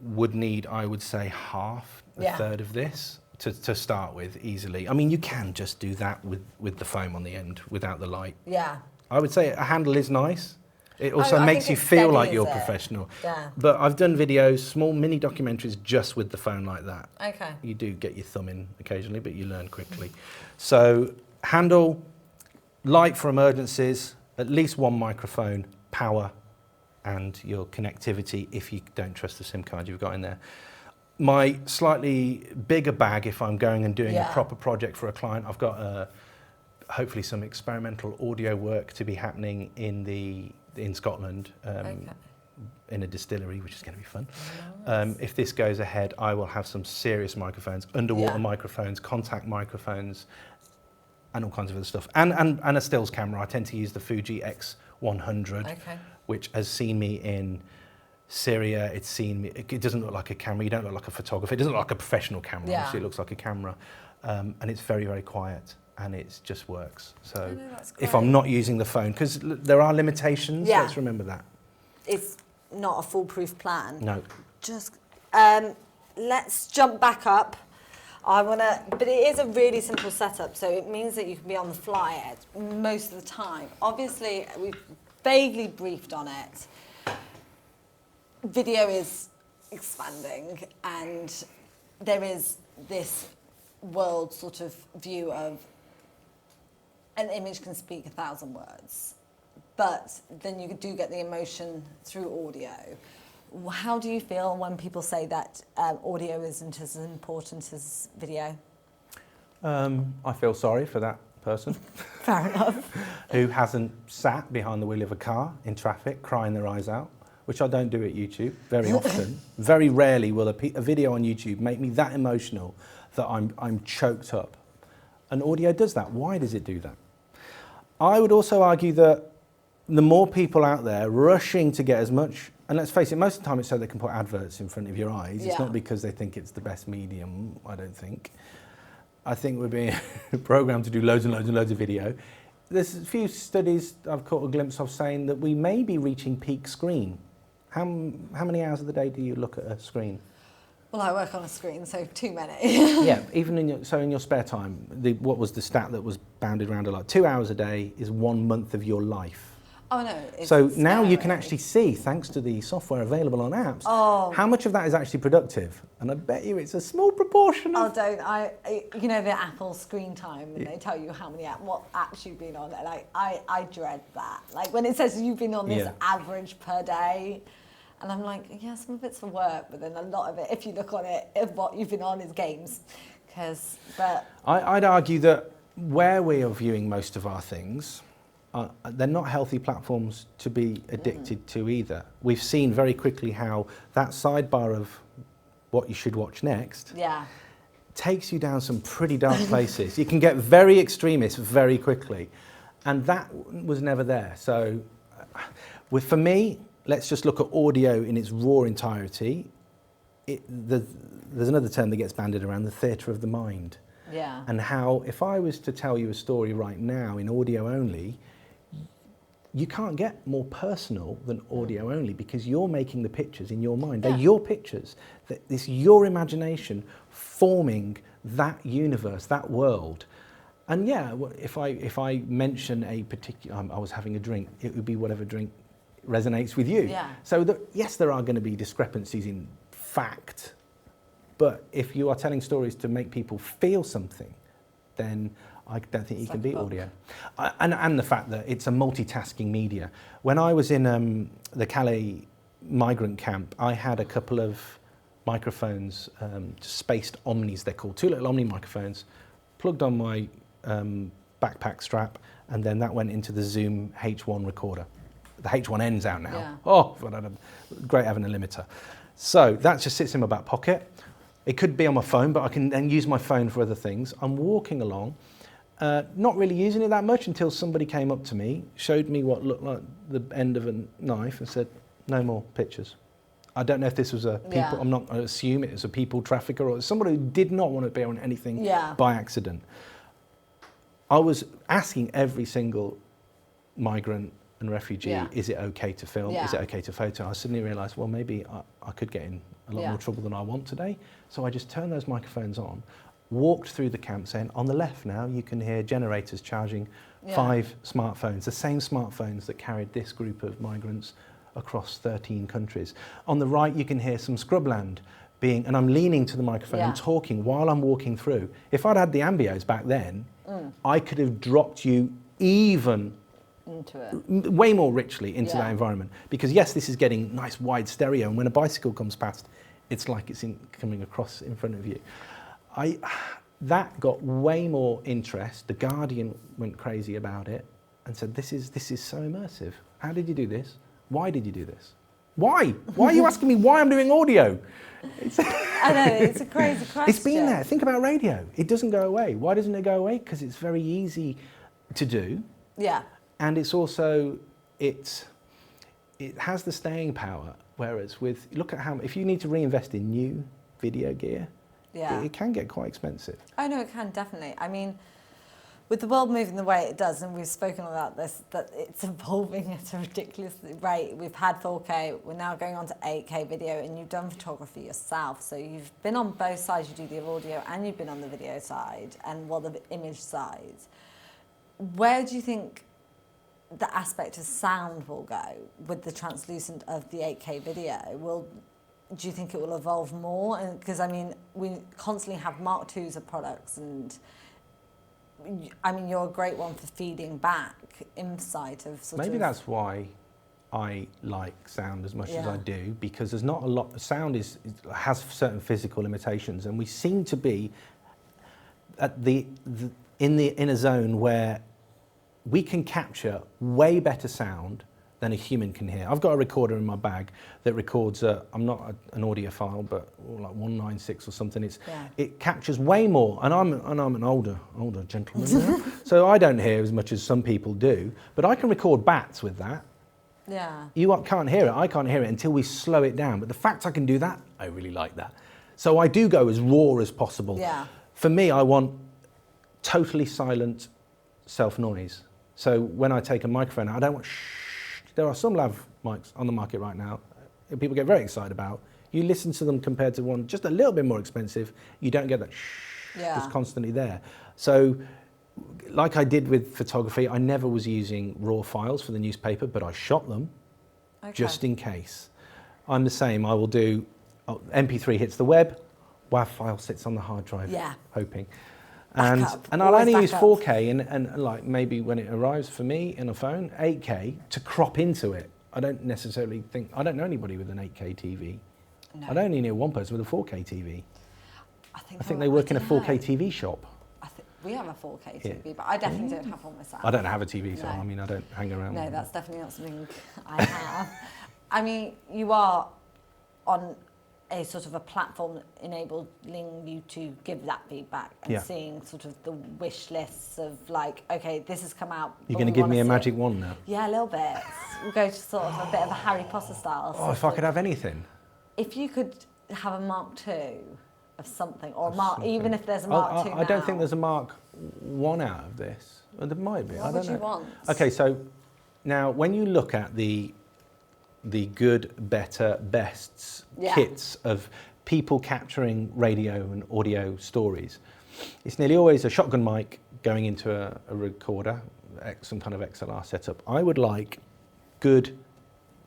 would need, I would say, half, a third of this to start with easily. I mean, you can just do that with the foam on the end without the light. Yeah. I would say a handle is nice. It also makes you feel like you're professional. Yeah. But I've done videos, small mini documentaries just with the phone like that. Okay. You do get your thumb in occasionally, but you learn quickly. So handle, light for emergencies, at least one microphone, power, and your connectivity if you don't trust the SIM card you've got in there. My slightly bigger bag, if I'm going and doing a proper project for a client, I've got hopefully some experimental audio work to be happening in Scotland, in a distillery, which is going to be fun. Nice. If this goes ahead, I will have some serious microphones, underwater microphones, contact microphones, and all kinds of other stuff. And a stills camera. I tend to use the Fuji X100, which has seen me in Syria. It's seen me. It doesn't look like a camera. You don't look like a photographer. It doesn't look like a professional camera. Obviously, it looks like a camera, and it's very, very quiet. And it just works. So if I'm not using the phone, because there are limitations, let's remember that. It's not a foolproof plan. No. Just let's jump back up. But it is a really simple setup, so it means that you can be on the fly most of the time. Obviously, we've vaguely briefed on it. Video is expanding, and there is this world sort of view of an image can speak 1,000 words, but then you do get the emotion through audio. How do you feel when people say that audio isn't as important as video? I feel sorry for that person. Fair enough. Who hasn't sat behind the wheel of a car in traffic crying their eyes out, which I don't do at YouTube very often. Very rarely will a video on YouTube make me that emotional that I'm choked up. And audio does that. Why does it do that? I would also argue that the more people out there rushing to get as much, and let's face it, most of the time it's so they can put adverts in front of your eyes. It's not because they think it's the best medium, I don't think. I think we're being programmed to do loads and loads and loads of video. There's a few studies I've caught a glimpse of saying that we may be reaching peak screen. How many hours of the day do you look at a screen? Well, I work on a screen, so too many. Yeah, even in your spare time, what was the stat that was bounded around a lot? 2 hours a day is 1 month of your life. Oh no. So now you can actually see, thanks to the software available on apps, how much of that is actually productive. And I bet you it's a small proportion of... you know the Apple screen time, and they tell you what apps you've been on, and I dread that. Like when it says you've been on this average per day, and I'm like, yeah, some of it's for work, but then a lot of it, if you look on it, what you've been on is games. I'd argue that where we are viewing most of our things, they're not healthy platforms to be addicted to either. We've seen very quickly how that sidebar of what you should watch next takes you down some pretty dark places. You can get very extremist very quickly, and that was never there. So for me, let's just look at audio in its raw entirety. There's another term that gets bandied around, the theatre of the mind. Yeah. And how, if I was to tell you a story right now in audio only, you can't get more personal than audio only, because you're making the pictures in your mind. They're your pictures. It's your imagination forming that universe, that world. And yeah, if I mention a particular, I was having a drink, it would be whatever drink resonates with you. Yeah. So yes, there are going to be discrepancies in fact, but if you are telling stories to make people feel something, then I don't think you can beat audio. And the fact that it's a multitasking media. When I was in the Calais migrant camp, I had a couple of microphones, spaced omnis they're called, 2 little omni microphones, plugged on my backpack strap, and then that went into the Zoom H1 recorder. The H1N's out now. Yeah. Oh, great having a limiter. So that just sits in my back pocket. It could be on my phone, but I can then use my phone for other things. I'm walking along, not really using it that much until somebody came up to me, showed me what looked like the end of a knife and said, no more pictures. I don't know if this was a people, I'm not going to assume it was a people trafficker or somebody who did not want to be on anything by accident. I was asking every single migrant and refugee, is it okay to film? Is it okay to photo? I suddenly realised, well, maybe I could get in a lot more trouble than I want today. So I just turned those microphones on, walked through the camp saying, on the left now, you can hear generators charging 5 smartphones, the same smartphones that carried this group of migrants across 13 countries. On the right, you can hear some scrubland being, and I'm leaning to the microphone and talking while I'm walking through. If I'd had the ambios back then, I could have dropped you even into it. Way more richly into Yeah. that environment. Because yes, this is getting nice wide stereo, and when a bicycle comes past, it's like it's coming across in front of you. That got way more interest. The Guardian went crazy about it and said, this is so immersive. How did you do this? Why did you do this? Why? Why are you asking me why I'm doing audio? I know, it's a crazy question. It's been there. Think about radio. It doesn't go away. Why doesn't it go away? Because it's very easy to do. Yeah. And it's also, it has the staying power. Whereas look at if you need to reinvest in new video gear, Yeah. it can get quite expensive. Oh no, it can definitely. I mean, with the world moving the way it does, and we've spoken about this, that it's evolving at a ridiculous rate. We've had 4K, we're now going on to 8K video, and you've done photography yourself. So you've been on both sides. You do the audio and you've been on the video side, and the image side. Where do you think the aspect of sound will go with the translucent of the 8K video? Do you think it will evolve more? Because I mean, we constantly have Mark IIs of products, and I mean, you're a great one for feeding back insight of Maybe that's why I like sound as much as I do, because there's not a lot. Sound has certain physical limitations, and we seem to be at in a zone where we can capture way better sound than a human can hear. I've got a recorder in my bag that records, I'm not an audiophile, but like 196 or something. It captures way more, and I'm an older gentleman, so I don't hear as much as some people do, but I can record bats with that. Yeah. You can't hear it, I can't hear it until we slow it down, but the fact I can do that, I really like that. So I do go as raw as possible. Yeah. For me, I want totally silent self-noise. So when I take a microphone out, I don't want There are some lav mics on the market right now that people get very excited about. You listen to them compared to one just a little bit more expensive, you don't get that that's constantly there. So like I did with photography, I never was using raw files for the newspaper, but I shot them just in case. I'm the same. I will do, MP3 hits the web, WAV file sits on the hard drive, hoping. And I'll only use 4K and like maybe when it arrives for me in a phone, 8K to crop into it. I don't necessarily think, I don't know anybody with an 8K TV. No. I only know one person with a 4K TV. I think they work in a 4K TV shop. We have a 4K TV, but I definitely don't have one myself. I don't have a TV, so I mean, I don't hang around. No, that's definitely not something I have. I mean, you are on a sort of a platform enabling you to give that feedback and seeing sort of the wish lists of like, okay, this has come out. You're going to give me a magic wand now? Yeah, a little bit. We'll go to sort of a bit of a Harry Potter style. Oh, if I could have anything. If you could have a Mark II of something, or even if there's a Mark II I don't think there's a Mark I out of this. Well, there might be. What would you want? Okay, so now when you look at the good, better, bests kits of people capturing radio and audio stories, it's nearly always a shotgun mic going into a recorder, some kind of XLR setup. I would like good,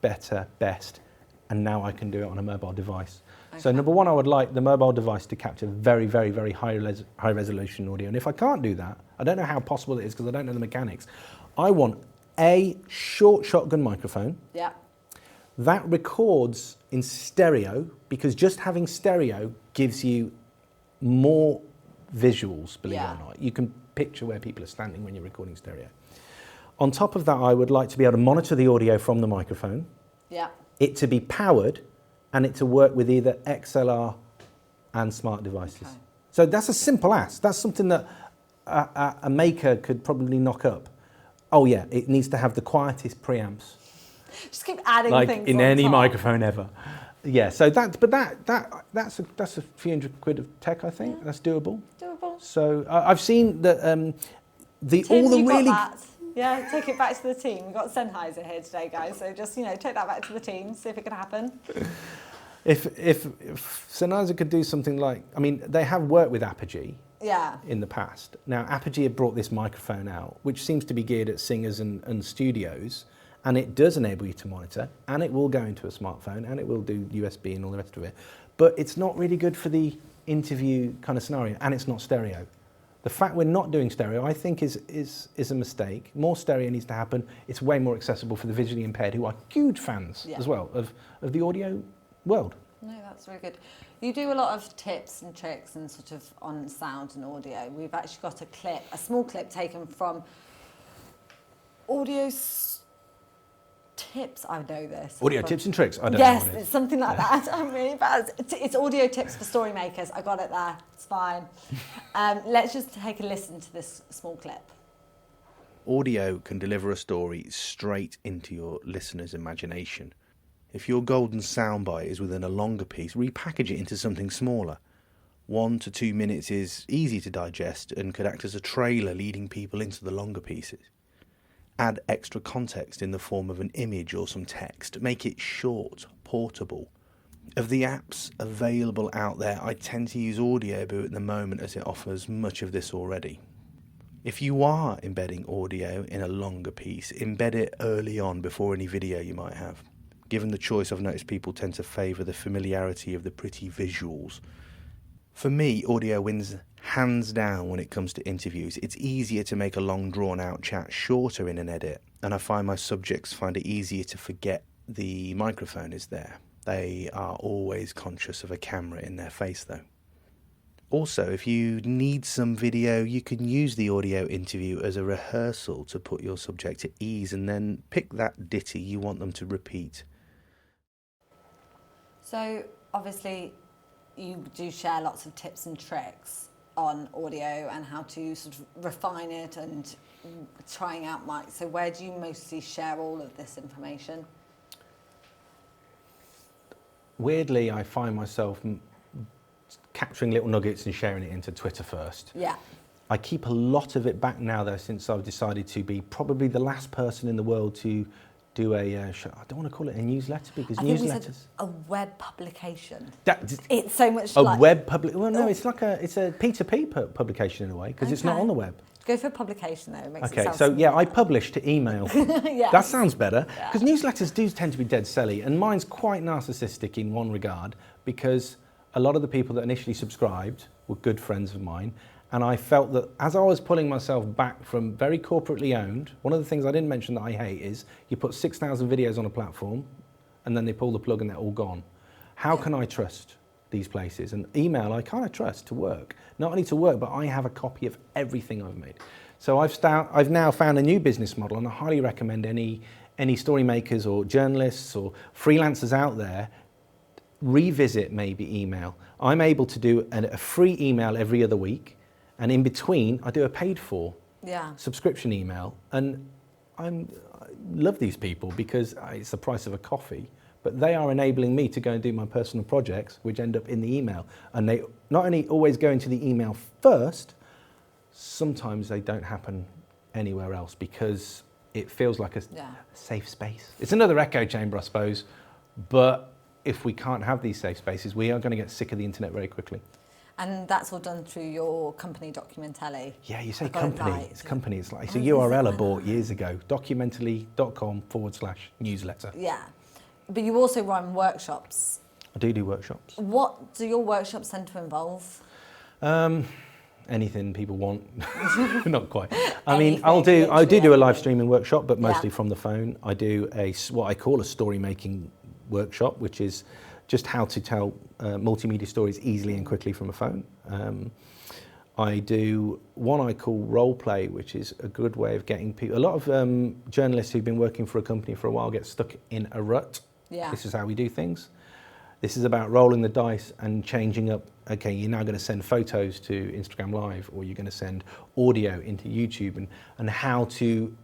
better, best, and now I can do it on a mobile device. Okay. So number one, I would like the mobile device to capture very, very, very high resolution audio. And if I can't do that, I don't know how possible it is because I don't know the mechanics. I want a short shotgun microphone. Yeah. That records in stereo, because just having stereo gives you more visuals, believe it or not. You can picture where people are standing when you're recording stereo. On top of that, I would like to be able to monitor the audio from the microphone. Yeah. It to be powered and it to work with either XLR and smart devices. Okay. So that's a simple ask. That's something that a maker could probably knock up. Oh yeah, it needs to have the quietest preamps. Just keep adding things in any microphone ever. Yeah, so that's a few hundred quid of tech, I think. Yeah. That's doable. Doable. So I've seen that all the really. Got that. Yeah, take it back to the team. We've got Sennheiser here today, guys. So just take that back to the team, see if it can happen. If Sennheiser could do something like, I mean, they have worked with Apogee. Yeah. In the past. Now Apogee have brought this microphone out, which seems to be geared at singers and studios. And it does enable you to monitor, and it will go into a smartphone, and it will do USB and all the rest of it. But it's not really good for the interview kind of scenario, and it's not stereo. The fact we're not doing stereo, I think, is a mistake. More stereo needs to happen. It's way more accessible for the visually impaired, who are huge fans as well of the audio world. No, that's really good. You do a lot of tips and tricks and sort of on sound and audio. We've actually got a small clip taken from audio tips. I know this. Audio tips and tricks. I don't know yes, what it is. It's something like that. I'm really bad. It's audio tips for story makers. I got it there. It's fine. Let's just take a listen to this small clip. Audio can deliver a story straight into your listener's imagination. If your golden soundbite is within a longer piece, repackage it into something smaller. 1 to 2 minutes is easy to digest and could act as a trailer leading people into the longer pieces. Add extra context in the form of an image or some text. Make it short, portable. Of the apps available out there, I tend to use Audioboo at the moment as it offers much of this already. If you are embedding audio in a longer piece, embed it early on before any video you might have. Given the choice, I've noticed people tend to favour the familiarity of the pretty visuals. For me, audio wins hands down when it comes to interviews. It's easier to make a long drawn-out chat shorter in an edit, and I find my subjects find it easier to forget the microphone is there. They are always conscious of a camera in their face, though. Also, if you need some video, you can use the audio interview as a rehearsal to put your subject at ease and then pick that ditty you want them to repeat. So, obviously, you do share lots of tips and tricks on audio and how to sort of refine it and trying out mics. So where do you mostly share all of this information? Weirdly, I find myself capturing little nuggets and sharing it into Twitter first. Yeah. I keep a lot of it back now, though, since I've decided to be probably the last person in the world to do a, I don't want to call it a newsletter, because I think we newsletters... said a web publication. That, it's so much a like... web public... Well, no, it's like it's a P2P publication in a way, because it's not on the web. Go for a publication, though. It makes it Okay, sound so smaller. yeah, I publish to email. Yes. That sounds better, because newsletters do tend to be dead selly, and mine's quite narcissistic in one regard, because a lot of the people that initially subscribed were good friends of mine, and I felt that as I was pulling myself back from very corporately owned, one of the things I didn't mention that I hate is you put 6,000 videos on a platform and then they pull the plug and they're all gone. How can I trust these places? And email I kind of trust to work. Not only to work, but I have a copy of everything I've made. So I've now found a new business model, and I highly recommend any story makers or journalists or freelancers out there revisit maybe email. I'm able to do a free email every other week. And in between, I do a paid-for subscription email. And I love these people because it's the price of a coffee, but they are enabling me to go and do my personal projects, which end up in the email. And they not only always go into the email first, sometimes they don't happen anywhere else because it feels like a safe space. It's another echo chamber, I suppose, but if we can't have these safe spaces, we are going to get sick of the internet very quickly. And that's all done through your company, Documentally. Yeah, you say company. Right. It's company. It's like it's a URL I bought years ago. Documentally.com/newsletter. Yeah, but you also run workshops. I do workshops. What do your workshops tend to involve? Anything people want. Not quite. I mean, I do a live streaming workshop, but mostly from the phone. I do what I call a story making workshop, which is just how to tell multimedia stories easily and quickly from a phone. I do one I call role play, which is a good way of getting people. A lot of journalists who've been working for a company for a while get stuck in a rut. Yeah. This is how we do things. This is about rolling the dice and changing up. Okay, you're now going to send photos to Instagram Live, or you're going to send audio into YouTube, and how to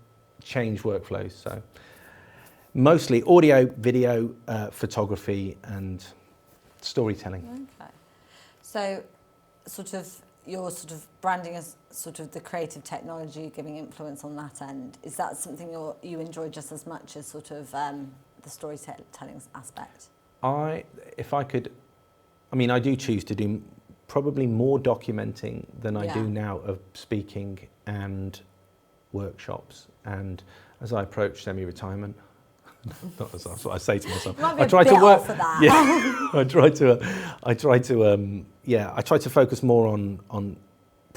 change workflows. So mostly audio, video, photography, and storytelling. Okay. So you're branding as sort of the creative technology, giving influence on that end. Is that something you enjoy just as much as sort of the storytelling aspect? I do choose to do probably more documenting than I do now of speaking and workshops. And as I approach semi-retirement, that's what I say to myself. I try to work for that. Yeah, I try to focus more on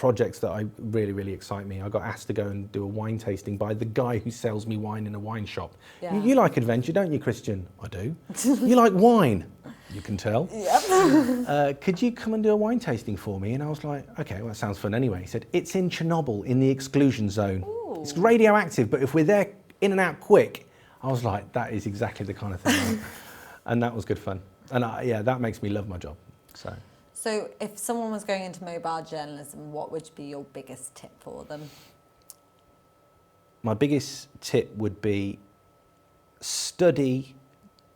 projects that I really excite me. I got asked to go and do a wine tasting by the guy who sells me wine in a wine shop. Yeah. You like adventure, don't you, Christian? I do. You like wine? You can tell. Yep. Could you come and do a wine tasting for me? And I was like, okay, well, that sounds fun anyway. He said, it's in Chernobyl, in the exclusion zone. Ooh. It's radioactive, but if we're there in and out quick, I was like, that is exactly the kind of thing I want. And that was good fun. And yeah, that makes me love my job. So if someone was going into mobile journalism, what would be your biggest tip for them? My biggest tip would be study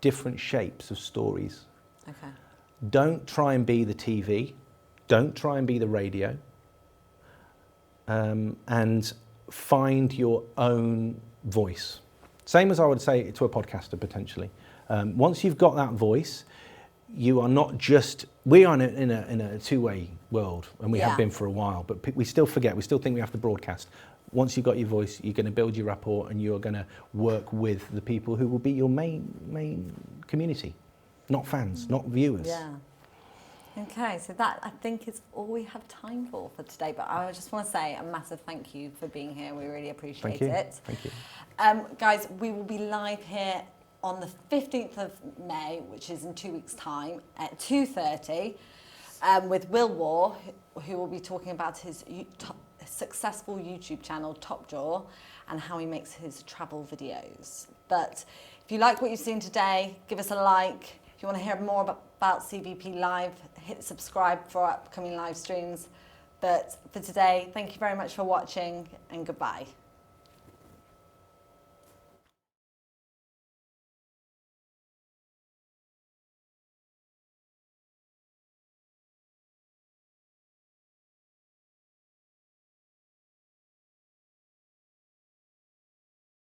different shapes of stories. Okay. Don't try and be the TV. Don't try and be the radio. And find your own voice. Same as I would say to a podcaster potentially. Once you've got that voice, you are not just, we are in a two-way world, and we have been for a while, but we still forget, we still think we have to broadcast. Once you've got your voice, you're going to build your rapport and you're going to work with the people who will be your main community, not fans, not viewers. Yeah. Okay, so that I think is all we have time for today, but I just want to say a massive thank you for being here. We really appreciate it. Thank you. Guys, we will be live here on the 15th of May, which is in 2 weeks' time, at 2:30, with Will Waugh, who will be talking about his successful YouTube channel, Top Jaw, and how he makes his travel videos. But if you like what you've seen today, give us a like. If you want to hear more about CVP Live, hit subscribe for upcoming live streams. But for today, thank you very much for watching, and goodbye.